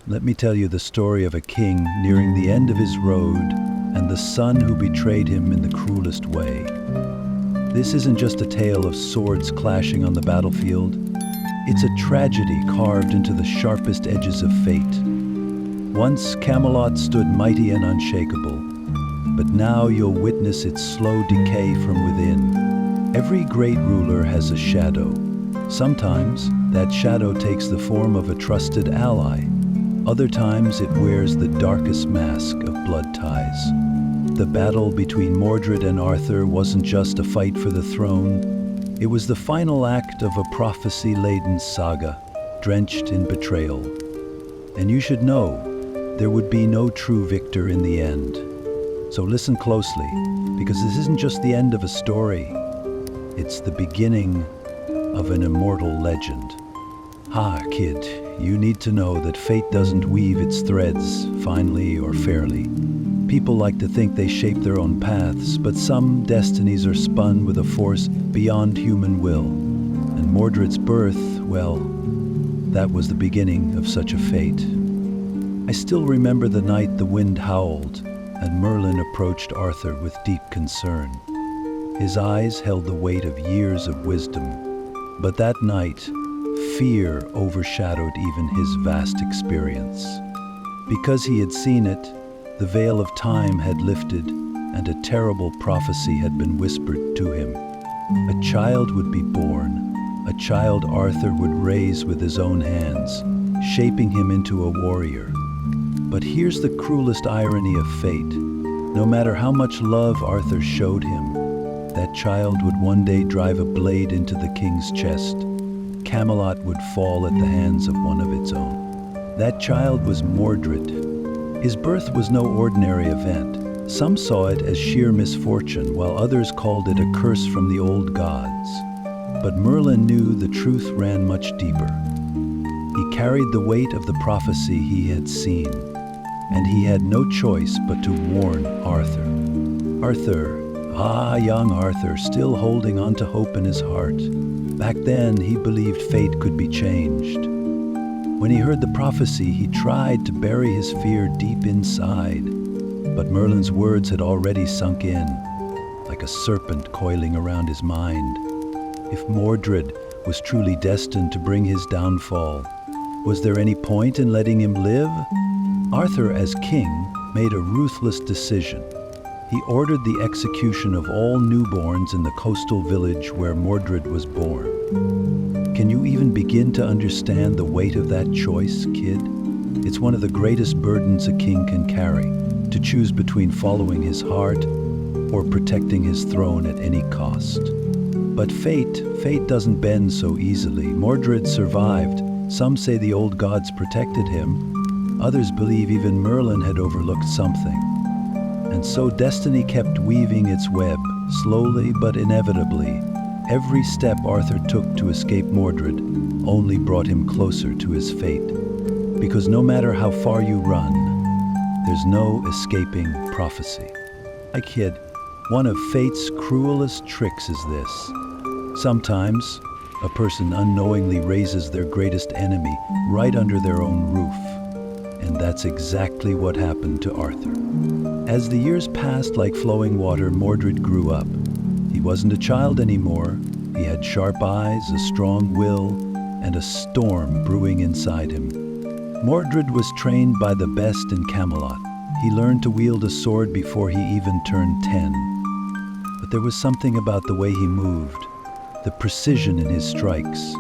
Let me tell you the story of a king nearing the end of his road and the son who betrayed him in the cruelest way. This isn't just a tale of swords clashing on the battlefield. It's a tragedy carved into the sharpest edges of fate. Once Camelot stood mighty and unshakable, but now you'll witness its slow decay from within. Every great ruler has a shadow. Sometimes that shadow takes the form of a trusted ally. Other times it wears the darkest mask of blood ties. The battle between Mordred and Arthur wasn't just a fight for the throne. It was the final act of a prophecy-laden saga, drenched in betrayal. And you should know, there would be no true victor in the end. So listen closely, because this isn't just the end of a story. It's the beginning of an immortal legend. Kid, you need to know that fate doesn't weave its threads finely or fairly. People like to think they shape their own paths, but some destinies are spun with a force beyond human will. And Mordred's birth, well, that was the beginning of such a fate. I still remember the night the wind howled, and Merlin approached Arthur with deep concern. His eyes held the weight of years of wisdom, but that night, fear overshadowed even his vast experience. Because he had seen it, the veil of time had lifted, and a terrible prophecy had been whispered to him. A child would be born, a child Arthur would raise with his own hands, shaping him into a warrior. But here's the cruelest irony of fate. No matter how much love Arthur showed him, that child would one day drive a blade into the king's chest. Camelot would fall at the hands of one of its own. That child was Mordred. His birth was no ordinary event. Some saw it as sheer misfortune, while others called it a curse from the old gods. But Merlin knew the truth ran much deeper. He carried the weight of the prophecy he had seen, and he had no choice but to warn Arthur. Young Arthur, still holding on to hope in his heart. Back then, he believed fate could be changed. When he heard the prophecy, he tried to bury his fear deep inside. But Merlin's words had already sunk in, like a serpent coiling around his mind. If Mordred was truly destined to bring his downfall, was there any point in letting him live? Arthur, as king, made a ruthless decision. He ordered the execution of all newborns in the coastal village where Mordred was born. Can you even begin to understand the weight of that choice, kid? It's one of the greatest burdens a king can carry, to choose between following his heart or protecting his throne at any cost. But fate doesn't bend so easily. Mordred survived. Some say the old gods protected him. Others believe even Merlin had overlooked something. And so destiny kept weaving its web, slowly but inevitably. Every step Arthur took to escape Mordred only brought him closer to his fate. Because no matter how far you run, there's no escaping prophecy. Kid, one of fate's cruelest tricks is this. Sometimes, a person unknowingly raises their greatest enemy right under their own roof. And that's exactly what happened to Arthur. As the years passed like flowing water, Mordred grew up. He wasn't a child anymore. He had sharp eyes, a strong will, and a storm brewing inside him. Mordred was trained by the best in Camelot. He learned to wield a sword before he even turned 10. But there was something about the way he moved, the precision in his strikes.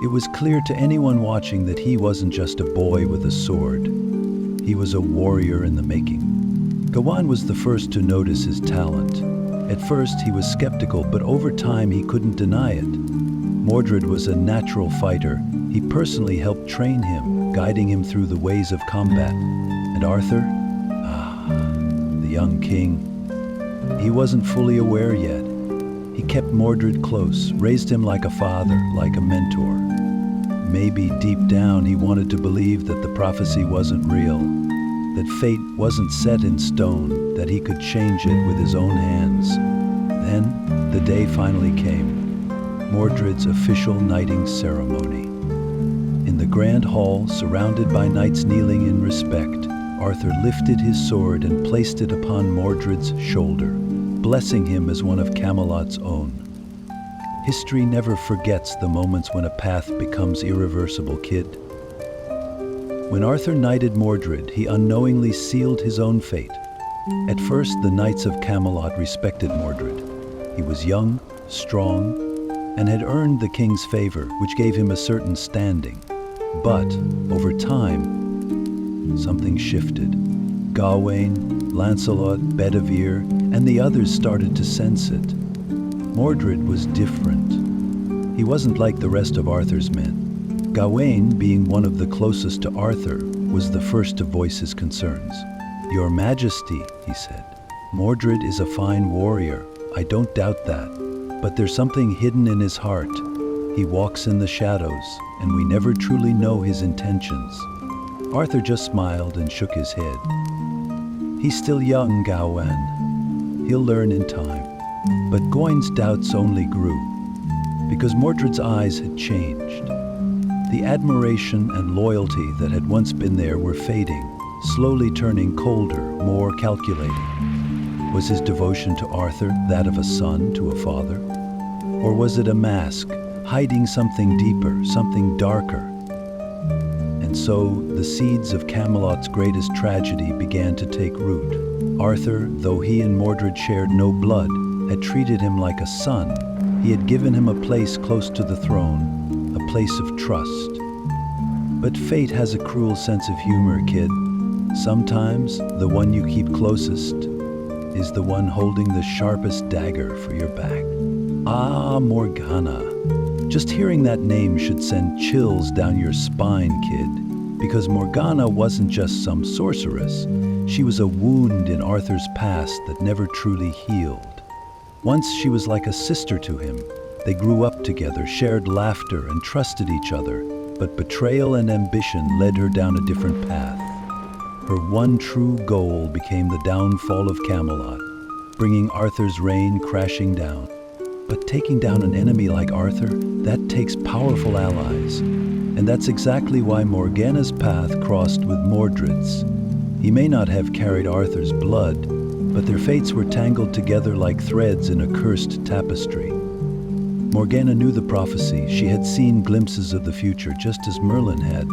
It was clear to anyone watching that he wasn't just a boy with a sword. He was a warrior in the making. Gawain was the first to notice his talent. At first, he was skeptical, but over time he couldn't deny it. Mordred was a natural fighter. He personally helped train him, guiding him through the ways of combat. And Arthur? The young king. He wasn't fully aware yet. He kept Mordred close, raised him like a father, like a mentor. Maybe deep down he wanted to believe that the prophecy wasn't real, that fate wasn't set in stone, that he could change it with his own hands. Then, the day finally came, Mordred's official knighting ceremony. In the grand hall, surrounded by knights kneeling in respect, Arthur lifted his sword and placed it upon Mordred's shoulder, blessing him as one of Camelot's own. History never forgets the moments when a path becomes irreversible, kid. When Arthur knighted Mordred, he unknowingly sealed his own fate. At first, the knights of Camelot respected Mordred. He was young, strong, and had earned the king's favor, which gave him a certain standing. But, over time, something shifted. Gawain, Lancelot, Bedivere, and the others started to sense it. Mordred was different. He wasn't like the rest of Arthur's men. Gawain, being one of the closest to Arthur, was the first to voice his concerns. "Your Majesty," he said, "Mordred is a fine warrior, I don't doubt that. But there's something hidden in his heart. He walks in the shadows, and we never truly know his intentions." Arthur just smiled and shook his head. "He's still young, Gawain. He'll learn in time." But Gawain's doubts only grew, because Mordred's eyes had changed. The admiration and loyalty that had once been there were fading, slowly turning colder, more calculating. Was his devotion to Arthur that of a son to a father? Or was it a mask, hiding something deeper, something darker? And so the seeds of Camelot's greatest tragedy began to take root. Arthur, though he and Mordred shared no blood, had treated him like a son. He had given him a place close to the throne, a place of trust. But fate has a cruel sense of humor, kid. Sometimes the one you keep closest is the one holding the sharpest dagger for your back. Ah, Morgana. Just hearing that name should send chills down your spine, kid. Because Morgana wasn't just some sorceress. She was a wound in Arthur's past that never truly healed. Once she was like a sister to him. They grew up together, shared laughter, and trusted each other. But betrayal and ambition led her down a different path. Her one true goal became the downfall of Camelot, bringing Arthur's reign crashing down. But taking down an enemy like Arthur, that takes powerful allies. And that's exactly why Morgana's path crossed with Mordred's. He may not have carried Arthur's blood, but their fates were tangled together like threads in a cursed tapestry. Morgana knew the prophecy. She had seen glimpses of the future, just as Merlin had.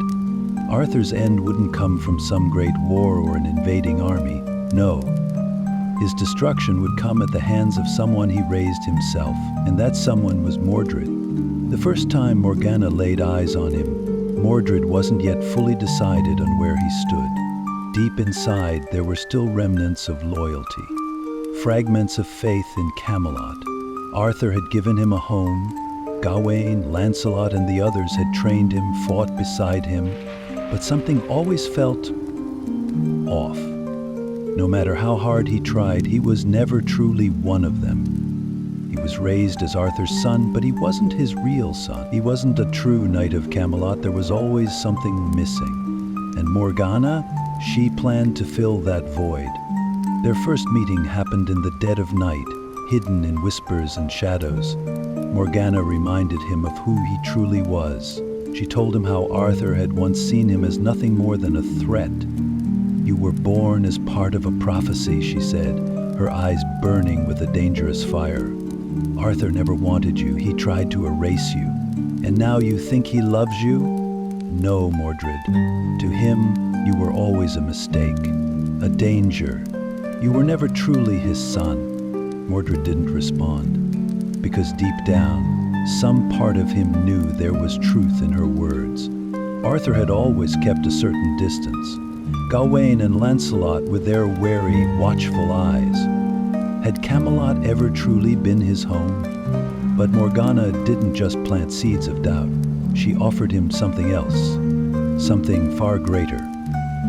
Arthur's end wouldn't come from some great war or an invading army. No. His destruction would come at the hands of someone he raised himself, and that someone was Mordred. The first time Morgana laid eyes on him, Mordred wasn't yet fully decided on where he stood. Deep inside, there were still remnants of loyalty, fragments of faith in Camelot. Arthur had given him a home. Gawain, Lancelot, and the others had trained him, fought beside him, but something always felt off. No matter how hard he tried, he was never truly one of them. He was raised as Arthur's son, but he wasn't his real son. He wasn't a true knight of Camelot. There was always something missing. And Morgana, she planned to fill that void. Their first meeting happened in the dead of night, hidden in whispers and shadows. Morgana reminded him of who he truly was. She told him how Arthur had once seen him as nothing more than a threat. "You were born as part of a prophecy," she said, her eyes burning with a dangerous fire. "Arthur never wanted you. He tried to erase you. And now you think he loves you? No, Mordred. To him, you were always a mistake, a danger. You were never truly his son." Mordred didn't respond, because deep down, some part of him knew there was truth in her words. Arthur had always kept a certain distance. Gawain and Lancelot with their wary, watchful eyes. Had Camelot ever truly been his home? But Morgana didn't just plant seeds of doubt. She offered him something else, something far greater.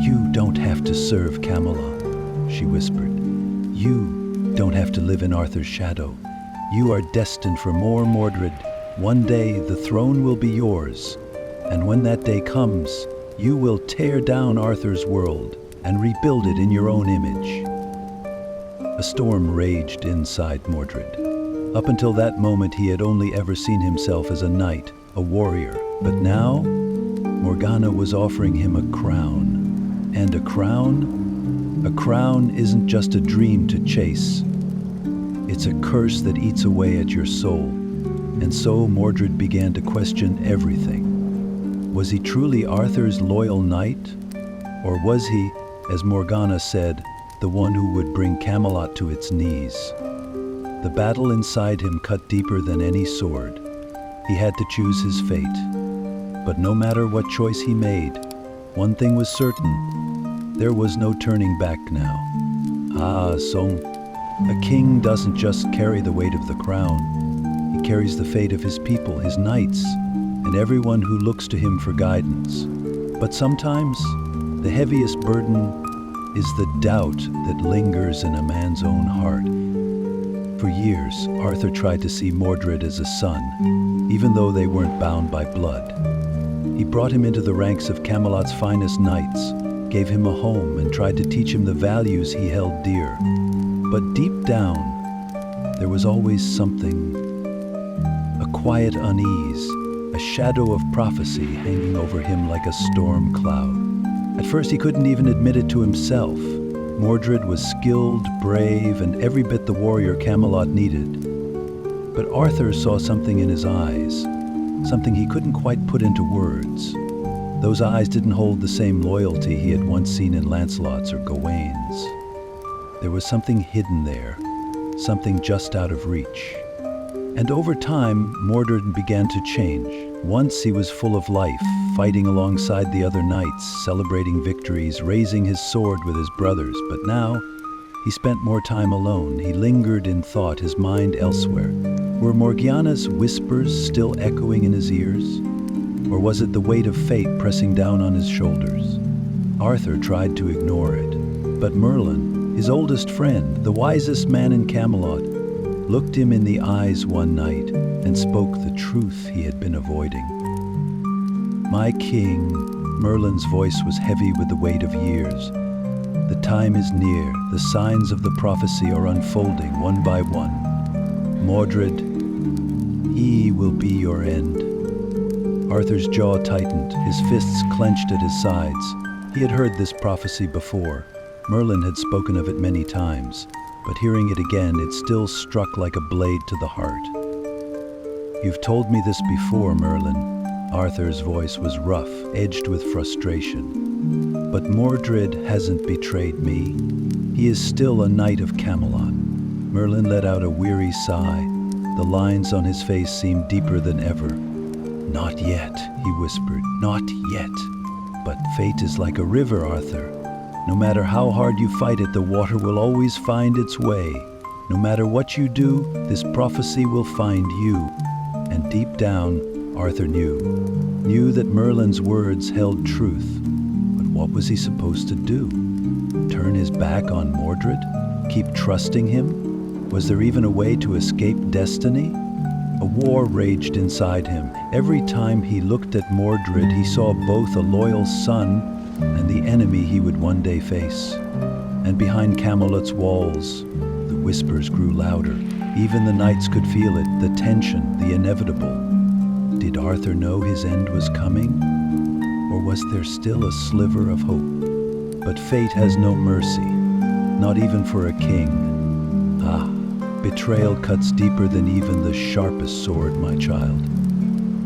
"You don't have to serve Camelot," she whispered. "You don't have to live in Arthur's shadow. You are destined for more, Mordred. One day the throne will be yours, and when that day comes, you will tear down Arthur's world and rebuild it in your own image." A storm raged inside Mordred. Up until that moment, he had only ever seen himself as a knight, a warrior. But now, Morgana was offering him a crown. And a crown isn't just a dream to chase. It's a curse that eats away at your soul. And so Mordred began to question everything. Was he truly Arthur's loyal knight? Or was he, as Morgana said, the one who would bring Camelot to its knees? The battle inside him cut deeper than any sword. He had to choose his fate. But no matter what choice he made, one thing was certain: there was no turning back now. Song. A king doesn't just carry the weight of the crown. He carries the fate of his people, his knights, and everyone who looks to him for guidance. But sometimes, the heaviest burden is the doubt that lingers in a man's own heart. For years, Arthur tried to see Mordred as a son, even though they weren't bound by blood. He brought him into the ranks of Camelot's finest knights, gave him a home, and tried to teach him the values he held dear. But deep down, there was always something, a quiet unease, a shadow of prophecy hanging over him like a storm cloud. At first, he couldn't even admit it to himself. Mordred was skilled, brave, and every bit the warrior Camelot needed. But Arthur saw something in his eyes, something he couldn't quite put into words. Those eyes didn't hold the same loyalty he had once seen in Lancelot's or Gawain's. There was something hidden there, something just out of reach. And over time, Mordred began to change. Once he was full of life, fighting alongside the other knights, celebrating victories, raising his sword with his brothers. But now, he spent more time alone. He lingered in thought, his mind elsewhere. Were Morgana's whispers still echoing in his ears? Or was it the weight of fate pressing down on his shoulders? Arthur tried to ignore it. But Merlin, his oldest friend, the wisest man in Camelot, looked him in the eyes one night and spoke the truth he had been avoiding. "My king," Merlin's voice was heavy with the weight of years. "The time is near. The signs of the prophecy are unfolding one by one. Mordred, he will be your end." Arthur's jaw tightened, his fists clenched at his sides. He had heard this prophecy before. Merlin had spoken of it many times, but hearing it again, it still struck like a blade to the heart. "You've told me this before, Merlin." Arthur's voice was rough, edged with frustration. "But Mordred hasn't betrayed me. He is still a knight of Camelot." Merlin let out a weary sigh. The lines on his face seemed deeper than ever. "Not yet," he whispered, "not yet. But fate is like a river, Arthur. No matter how hard you fight it, the water will always find its way. No matter what you do, this prophecy will find you." And deep down, Arthur knew that Merlin's words held truth. But what was he supposed to do? Turn his back on Mordred? Keep trusting him? Was there even a way to escape destiny? A war raged inside him. Every time he looked at Mordred, he saw both a loyal son and the enemy he would one day face. And behind Camelot's walls, the whispers grew louder. Even the knights could feel it, the tension, the inevitable. Did Arthur know his end was coming? Or was there still a sliver of hope? But fate has no mercy, not even for a king. Betrayal cuts deeper than even the sharpest sword, my child.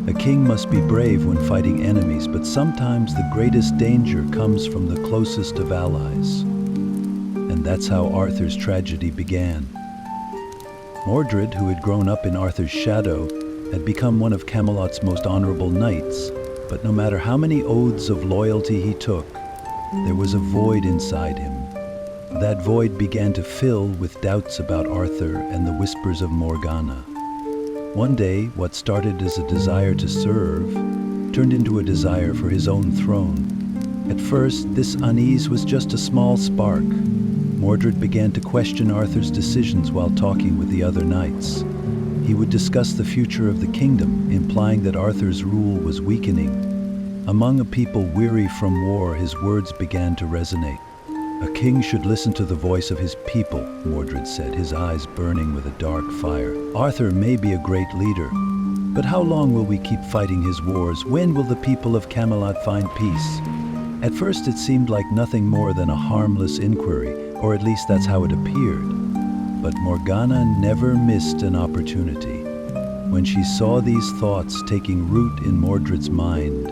A king must be brave when fighting enemies, but sometimes the greatest danger comes from the closest of allies. And that's how Arthur's tragedy began. Mordred, who had grown up in Arthur's shadow, had become one of Camelot's most honorable knights. But no matter how many oaths of loyalty he took, there was a void inside him. That void began to fill with doubts about Arthur and the whispers of Morgana. One day, what started as a desire to serve turned into a desire for his own throne. At first, this unease was just a small spark. Mordred began to question Arthur's decisions while talking with the other knights. He would discuss the future of the kingdom, implying that Arthur's rule was weakening. Among a people weary from war, his words began to resonate. A king should listen to the voice of his people, Mordred said, his eyes burning with a dark fire. Arthur may be a great leader, but how long will we keep fighting his wars? When will the people of Camelot find peace? At first it seemed like nothing more than a harmless inquiry, or at least that's how it appeared. But Morgana never missed an opportunity. When she saw these thoughts taking root in Mordred's mind,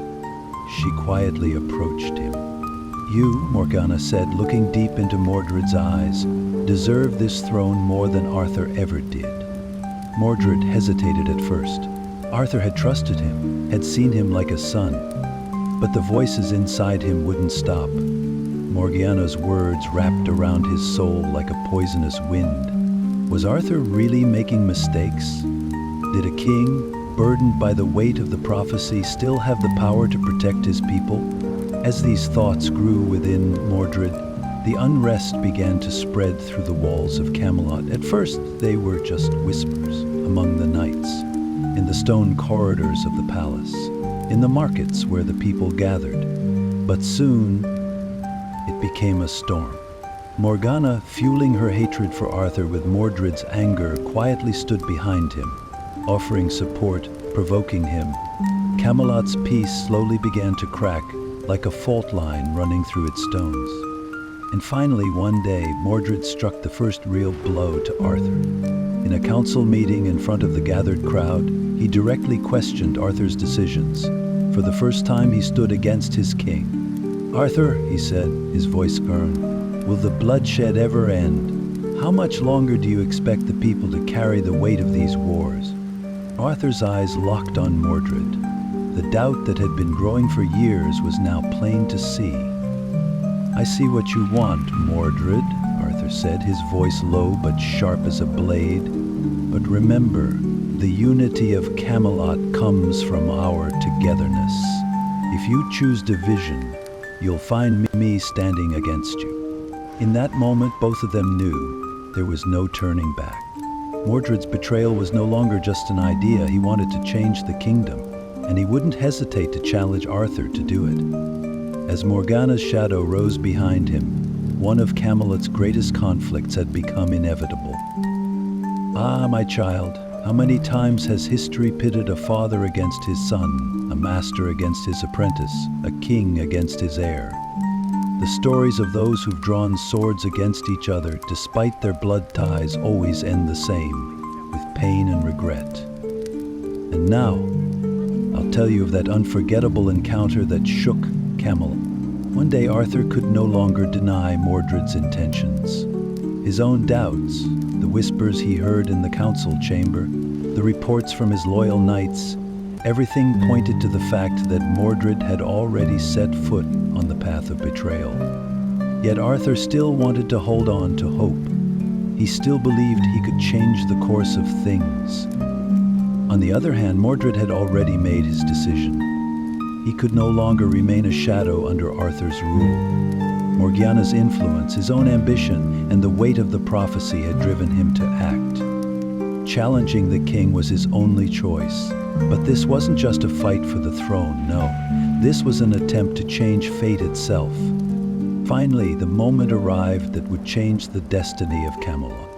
she quietly approached him. You, Morgana said, looking deep into Mordred's eyes, deserve this throne more than Arthur ever did. Mordred hesitated at first. Arthur had trusted him, had seen him like a son, but the voices inside him wouldn't stop. Morgana's words wrapped around his soul like a poisonous wind. Was Arthur really making mistakes? Did a king, burdened by the weight of the prophecy, still have the power to protect his people? As these thoughts grew within Mordred, the unrest began to spread through the walls of Camelot. At first, they were just whispers among the knights, in the stone corridors of the palace, in the markets where the people gathered. But soon, it became a storm. Morgana, fueling her hatred for Arthur with Mordred's anger, quietly stood behind him, offering support, provoking him. Camelot's peace slowly began to crack, like a fault line running through its stones. And finally, one day, Mordred struck the first real blow to Arthur. In a council meeting in front of the gathered crowd, he directly questioned Arthur's decisions. For the first time, he stood against his king. "Arthur," he said, his voice firm, "will the bloodshed ever end? How much longer do you expect the people to carry the weight of these wars?" Arthur's eyes locked on Mordred. The doubt that had been growing for years was now plain to see. "I see what you want, Mordred," Arthur said, his voice low but sharp as a blade. "But remember, the unity of Camelot comes from our togetherness. If you choose division, you'll find me standing against you." In that moment, both of them knew there was no turning back. Mordred's betrayal was no longer just an idea. He wanted to change the kingdom, and he wouldn't hesitate to challenge Arthur to do it. As Morgana's shadow rose behind him, one of Camelot's greatest conflicts had become inevitable. "Ah, my child, how many times has history pitted a father against his son, a master against his apprentice, a king against his heir? The stories of those who've drawn swords against each other, despite their blood ties, always end the same, with pain and regret. And now, I'll tell you of that unforgettable encounter that shook Camelot. One day Arthur could no longer deny Mordred's intentions. His own doubts, the whispers he heard in the council chamber, the reports from his loyal knights, everything pointed to the fact that Mordred had already set foot on the path of betrayal. Yet Arthur still wanted to hold on to hope. He still believed he could change the course of things. On the other hand, Mordred had already made his decision. He could no longer remain a shadow under Arthur's rule. Morgana's influence, his own ambition, and the weight of the prophecy had driven him to act. Challenging the king was his only choice. But this wasn't just a fight for the throne, no. This was an attempt to change fate itself. Finally, the moment arrived that would change the destiny of Camelot.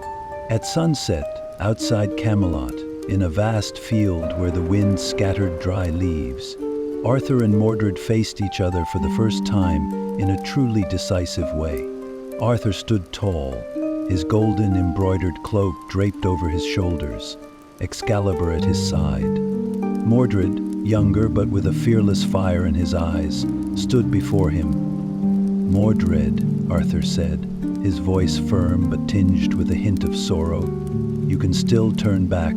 At sunset, outside Camelot, in a vast field where the wind scattered dry leaves, Arthur and Mordred faced each other for the first time in a truly decisive way. Arthur stood tall, his golden embroidered cloak draped over his shoulders, Excalibur at his side. Mordred, younger but with a fearless fire in his eyes, stood before him. "Mordred," Arthur said, his voice firm but tinged with a hint of sorrow, "you can still turn back.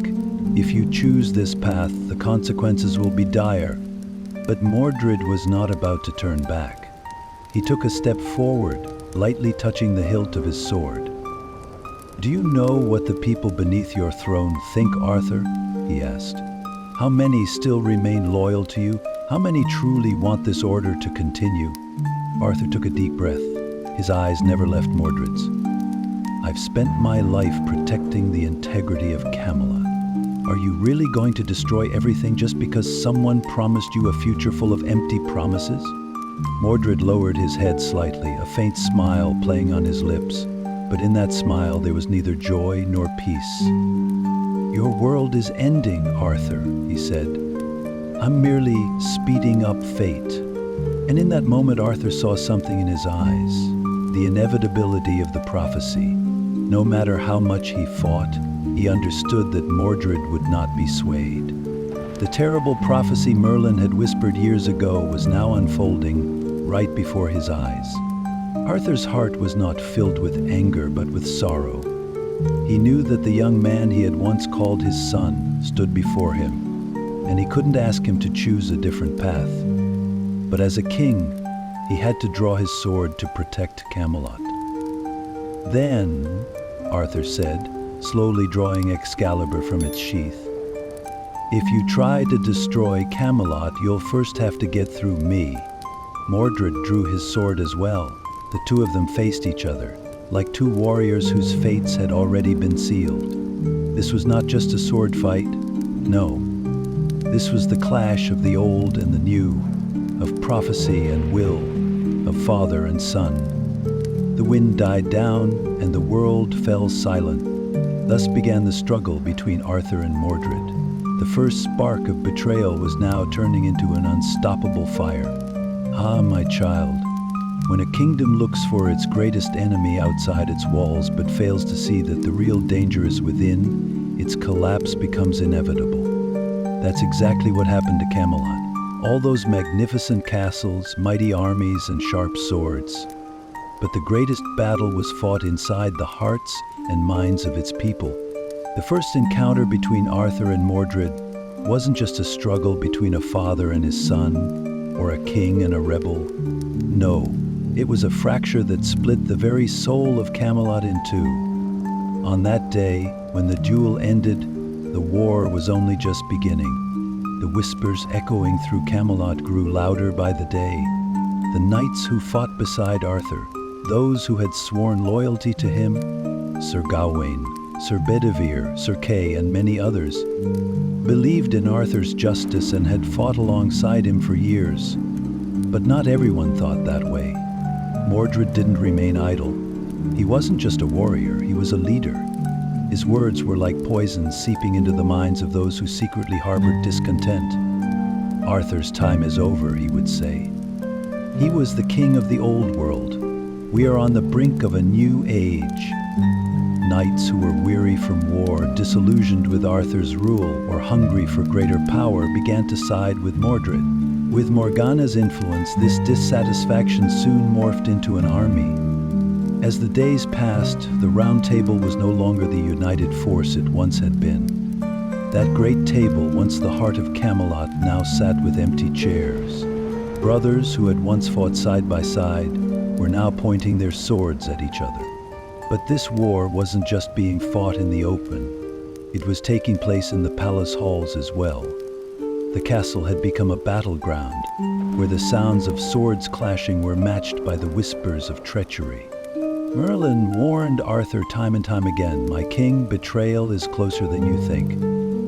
If you choose this path, the consequences will be dire." But Mordred was not about to turn back. He took a step forward, lightly touching the hilt of his sword. "Do you know what the people beneath your throne think, Arthur?" he asked. "How many still remain loyal to you? How many truly want this order to continue?" Arthur took a deep breath. His eyes never left Mordred's. "I've spent my life protecting the integrity of Camelot. Are you really going to destroy everything just because someone promised you a future full of empty promises?" Mordred lowered his head slightly, a faint smile playing on his lips, but in that smile there was neither joy nor peace. "Your world is ending, Arthur," he said. "I'm merely speeding up fate." And in that moment Arthur saw something in his eyes, the inevitability of the prophecy. No matter how much he fought, he understood that Mordred would not be swayed. The terrible prophecy Merlin had whispered years ago was now unfolding right before his eyes. Arthur's heart was not filled with anger but with sorrow. He knew that the young man he had once called his son stood before him, and he couldn't ask him to choose a different path. But as a king, he had to draw his sword to protect Camelot. "Then," Arthur said, slowly drawing Excalibur from its sheath, "if you try to destroy Camelot, you'll first have to get through me." Mordred drew his sword as well. The two of them faced each other, like two warriors whose fates had already been sealed. This was not just a sword fight. No. This was the clash of the old and the new, of prophecy and will, of father and son. The wind died down, and the world fell silent. Thus began the struggle between Arthur and Mordred. The first spark of betrayal was now turning into an unstoppable fire. Ah, my child, when a kingdom looks for its greatest enemy outside its walls but fails to see that the real danger is within, its collapse becomes inevitable. That's exactly what happened to Camelot. All those magnificent castles, mighty armies, and sharp swords. But the greatest battle was fought inside the hearts and minds of its people. The first encounter between Arthur and Mordred wasn't just a struggle between a father and his son, or a king and a rebel. No, it was a fracture that split the very soul of Camelot in two. On that day, when the duel ended, the war was only just beginning. The whispers echoing through Camelot grew louder by the day. The knights who fought beside Arthur, those who had sworn loyalty to him, Sir Gawain, Sir Bedivere, Sir Kay, and many others, believed in Arthur's justice and had fought alongside him for years. But not everyone thought that way. Mordred didn't remain idle. He wasn't just a warrior, he was a leader. His words were like poison seeping into the minds of those who secretly harbored discontent. "Arthur's time is over," he would say. He was the king of the old world. We are on the brink of a new age. Knights who were weary from war, disillusioned with Arthur's rule, or hungry for greater power began to side with Mordred. With Morgana's influence, this dissatisfaction soon morphed into an army. As the days passed, the Round Table was no longer the united force it once had been. That great table, once the heart of Camelot, now sat with empty chairs. Brothers who had once fought side by side were now pointing their swords at each other. But this war wasn't just being fought in the open. It was taking place in the palace halls as well. The castle had become a battleground, where the sounds of swords clashing were matched by the whispers of treachery. Merlin warned Arthur time and time again, "My king, betrayal is closer than you think.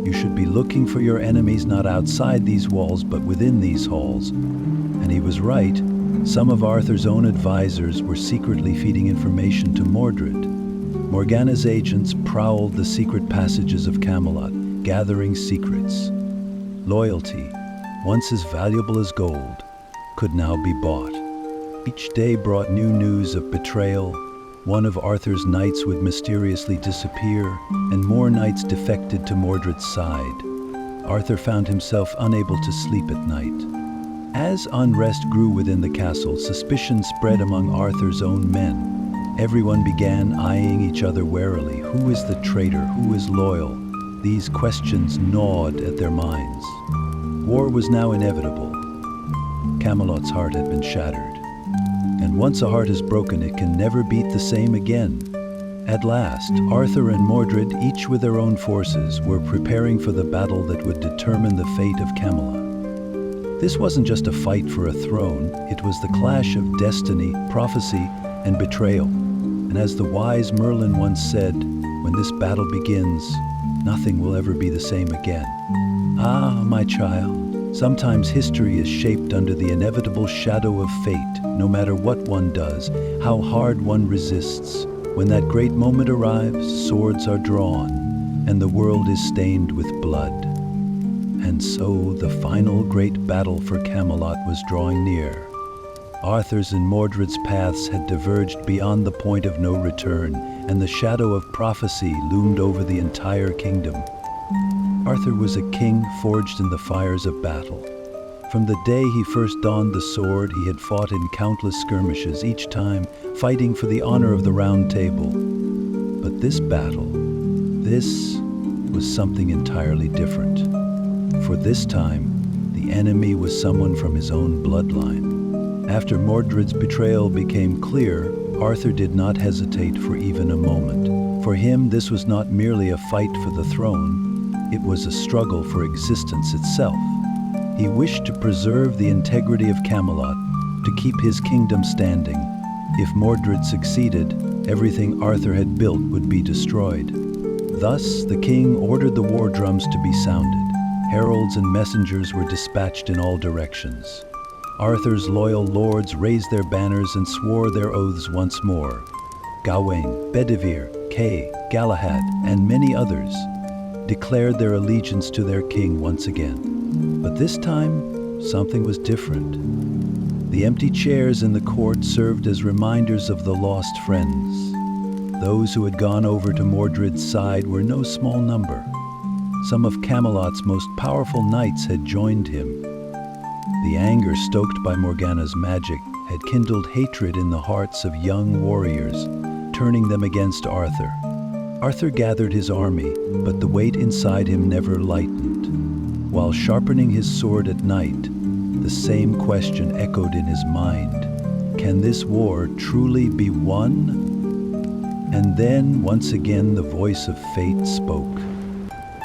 You should be looking for your enemies not outside these walls, but within these halls." And he was right. Some of Arthur's own advisors were secretly feeding information to Mordred. Morgana's agents prowled the secret passages of Camelot, gathering secrets. Loyalty, once as valuable as gold, could now be bought. Each day brought new news of betrayal. One of Arthur's knights would mysteriously disappear, and more knights defected to Mordred's side. Arthur found himself unable to sleep at night. As unrest grew within the castle, suspicion spread among Arthur's own men. Everyone began eyeing each other warily. Who is the traitor? Who is loyal? These questions gnawed at their minds. War was now inevitable. Camelot's heart had been shattered. And once a heart is broken, it can never beat the same again. At last, Arthur and Mordred, each with their own forces, were preparing for the battle that would determine the fate of Camelot. This wasn't just a fight for a throne, it was the clash of destiny, prophecy, and betrayal. And as the wise Merlin once said, when this battle begins, nothing will ever be the same again. Ah, my child, Sometimes history is shaped under the inevitable shadow of fate, no matter what one does, how hard one resists. When that great moment arrives, swords are drawn, and the world is stained with blood. And so the final great battle for Camelot was drawing near. Arthur's and Mordred's paths had diverged beyond the point of no return, and the shadow of prophecy loomed over the entire kingdom. Arthur was a king forged in the fires of battle. From the day he first donned the sword, he had fought in countless skirmishes, each time fighting for the honor of the Round Table. But this battle, this was something entirely different. For this time, the enemy was someone from his own bloodline. After Mordred's betrayal became clear, Arthur did not hesitate for even a moment. For him, this was not merely a fight for the throne, it was a struggle for existence itself. He wished to preserve the integrity of Camelot, to keep his kingdom standing. If Mordred succeeded, everything Arthur had built would be destroyed. Thus, the king ordered the war drums to be sounded. Heralds and messengers were dispatched in all directions. Arthur's loyal lords raised their banners and swore their oaths once more. Gawain, Bedivere, Kay, Galahad, and many others declared their allegiance to their king once again. But this time, something was different. The empty chairs in the court served as reminders of the lost friends. Those who had gone over to Mordred's side were no small number. Some of Camelot's most powerful knights had joined him. The anger stoked by Morgana's magic had kindled hatred in the hearts of young warriors, turning them against Arthur. Arthur gathered his army, but the weight inside him never lightened. While sharpening his sword at night, the same question echoed in his mind. Can this war truly be won? And then, once again, the voice of fate spoke.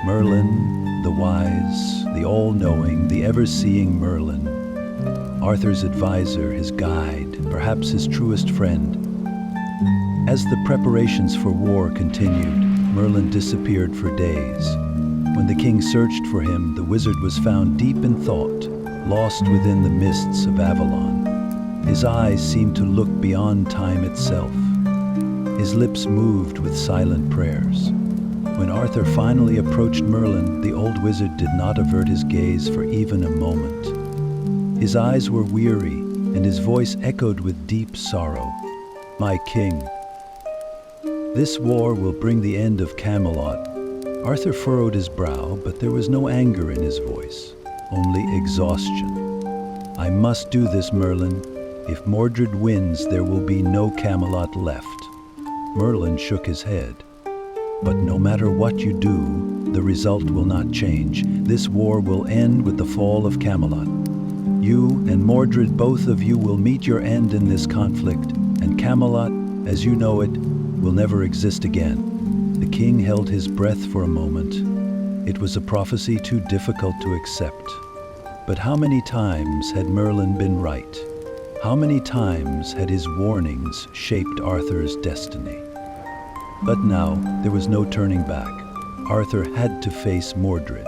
Merlin, the wise, the all-knowing, the ever-seeing Merlin, Arthur's advisor, his guide, perhaps his truest friend. As the preparations for war continued, Merlin disappeared for days. When the king searched for him, the wizard was found deep in thought, lost within the mists of Avalon. His eyes seemed to look beyond time itself. His lips moved with silent prayers. When Arthur finally approached Merlin, the old wizard did not avert his gaze for even a moment. His eyes were weary, and his voice echoed with deep sorrow. "My king, this war will bring the end of Camelot." Arthur furrowed his brow, but there was no anger in his voice, only exhaustion. "I must do this, Merlin. If Mordred wins, there will be no Camelot left." Merlin shook his head. "But no matter what you do, the result will not change. This war will end with the fall of Camelot. You and Mordred, both of you, will meet your end in this conflict, and Camelot, as you know it, will never exist again." The king held his breath for a moment. It was a prophecy too difficult to accept. But how many times had Merlin been right? How many times had his warnings shaped Arthur's destiny? But now there was no turning back. Arthur had to face Mordred.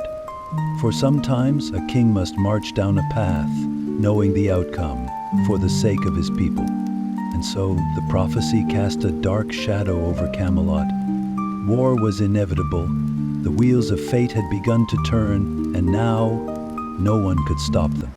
For sometimes a king must march down a path, knowing the outcome, for the sake of his people. And so the prophecy cast a dark shadow over Camelot. War was inevitable. The wheels of fate had begun to turn, and now no one could stop them.